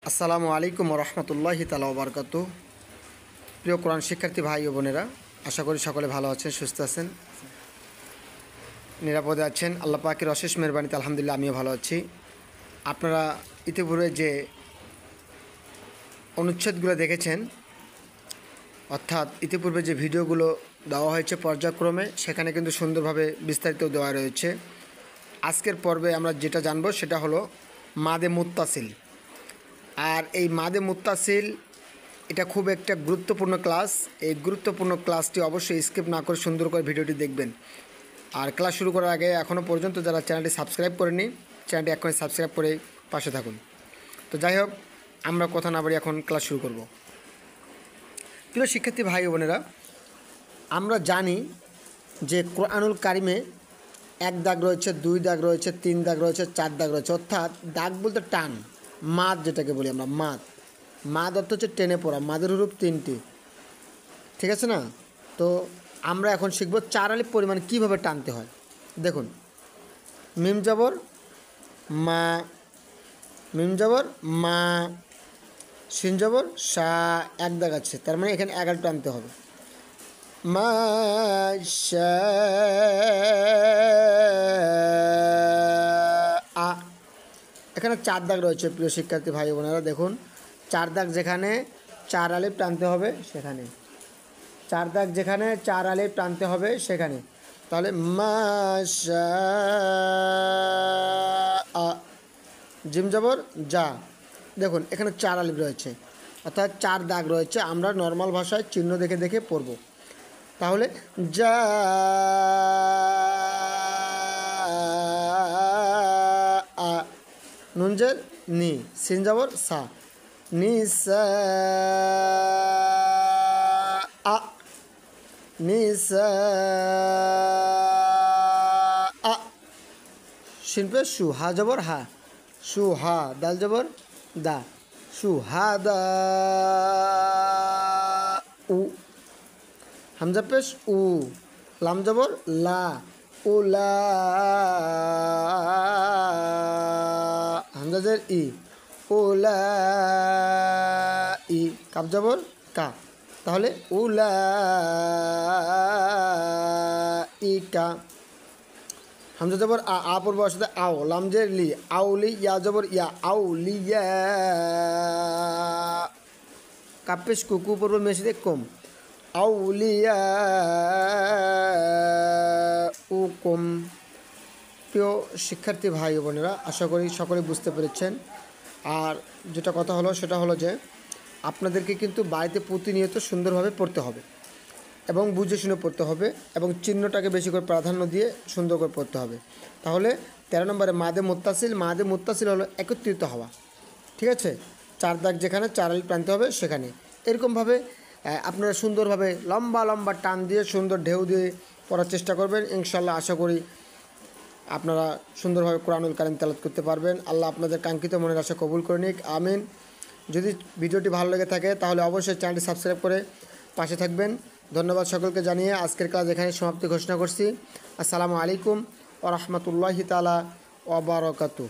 আসসালামু আলাইকুম রহমতুল্লাহি তাআলা ওয়া বারাকাতুহু। প্রিয় কোরআন শিক্ষার্থী ভাই ও বোনেরা, আশা করি সকলে ভালো আছেন, সুস্থ আছেন, নিরাপদে আছেন। আল্লাহ পাকের অশেষ মেহরবানিতে আলহামদুলিল্লাহ আমিও ভালো আছি। আপনারা ইতিপূর্বে যে অনুচ্ছেদগুলো দেখেছেন, অর্থাৎ ইতিপূর্বে যে ভিডিওগুলো দেওয়া হয়েছে পর্যায়ক্রমে, সেখানে কিন্তু সুন্দরভাবে বিস্তারিত দেওয়া রয়েছে। আজকের পর্বে আমরা যেটা জানব সেটা হলো মাদে মুত্তাসিল। আর এই মাদে মুত্তাসিল এটা খুব একটা গুরুত্বপূর্ণ ক্লাস। এই গুরুত্বপূর্ণ ক্লাসটি অবশ্যই স্কিপ না করে সুন্দর করে ভিডিওটি দেখবেন। আর ক্লাস শুরু করার আগে এখনও পর্যন্ত যারা চ্যানেলটি সাবস্ক্রাইব করেনি, চ্যানেলটি এখনই সাবস্ক্রাইব করে পাশে থাকুন। তো যাই হোক, আমরা কথা না বাড়ি এখন ক্লাস শুরু করব। প্রিয় শিক্ষার্থী ভাই ও বোনেরা, আমরা জানি যে কোরআনুল কারিমে 1 দাগ রয়েছে, 2 দাগ রয়েছে, 3 দাগ রয়েছে, 4 দাগ রয়েছে। অর্থাৎ দাগ বলতে টান, মাদ যেটাকে বলি আমরা, মাদ অর্থ হচ্ছে টেনে পড়া। মাদের হরুফ 3টি, ঠিক আছে না? তো আমরা এখন শিখব 4 আলিফ পরিমাণ কীভাবে টানতে হয়। দেখুন, মিম জবর মা, মিম জবর মা, শিন জবর সা, 1 দাগ আছে, তার মানে এখানে 1 আলিফ টানতে হবে। মা শা আ, এখানে 4 দাগ রয়েছে। প্রিয় শিক্ষার্থী ভাই বোনেরা দেখুন, 4 দাগ যেখানে 4 আলিফ টানতে হবে সেখানে, 4 দাগ যেখানে 4 আলিফ টানতে হবে সেখানে। তাহলে মাশা আ, জিম জবর যা, দেখুন এখানে 4 আলিফ রয়েছে, অর্থাৎ 4 দাগ রয়েছে। আমরা নর্মাল ভাষায় চিহ্ন দেখে দেখে পড়ব। তাহলে যা আ, নুন জের নি, সিন জবর সা, নি সা আ, নি সা আ, শিন পে শু, হা জবর হা, শু হা, দাল জবর দা, শু হা দা উ, হামজা পেশ উ, লাম জবর লা, উ লা, হামজা জের ই, উ লা ই, কাপ জবর কা, তাহলে উ লা ই কা। হামজা জবর আ, আ পড়বো সাথে আও, লাম জের লি, আউলি, ইয়া জবর ইয়া, আউলিয়া, কাপ পেশ কু, কু পড়বো মেশিতে কম, আউলিয়া ও কম। প্রিয় শিক্ষার্থী ভাই ও বোনেরা, আশা করি সকলে বুঝতে পেরেছেন। আর যেটা কথা হলো সেটা হলো যে আপনাদেরকে কিন্তু বাড়িতে প্রতিনিয়ত সুন্দরভাবে পড়তে হবে এবং বুঝে শুনে পড়তে হবে এবং চিহ্নটাকে বেশি করে প্রাধান্য দিয়ে সুন্দর করে পড়তে হবে। তাহলে 13 নম্বরে মাদে মুত্তাসিল। মাদে মুত্তাসিল হলো একত্রিত হওয়া, ঠিক আছে? 4 দাগ যেখানে 4 আলিফ টানতে হবে সেখানে। এরকমভাবে আপনারা সুন্দরভাবে লম্বা লম্বা টান দিয়ে সুন্দর ঢেউ দিয়ে পড়ার চেষ্টা করবেন। ইনশাল্লাহ আশা করি আপনারা সুন্দরভাবে কোরআনুল কারীম তেলাওয়াত করতে পারবেন। আল্লাহ আপনাদের কাঙ্ক্ষিত মনের আশা কবুল করে নিক, আমিন। যদি ভিডিওটি ভালো লেগে থাকে তাহলে অবশ্যই চ্যানেলটি সাবস্ক্রাইব করে পাশে থাকবেন। ধন্যবাদ সকলকে জানিয়ে আজকের ক্লাস এখানে সমাপ্তি ঘোষণা করছি। আসসালামু আলাইকুম ওয়া রাহমাতুল্লাহি তাআলা ওয়া বারাকাতুহু।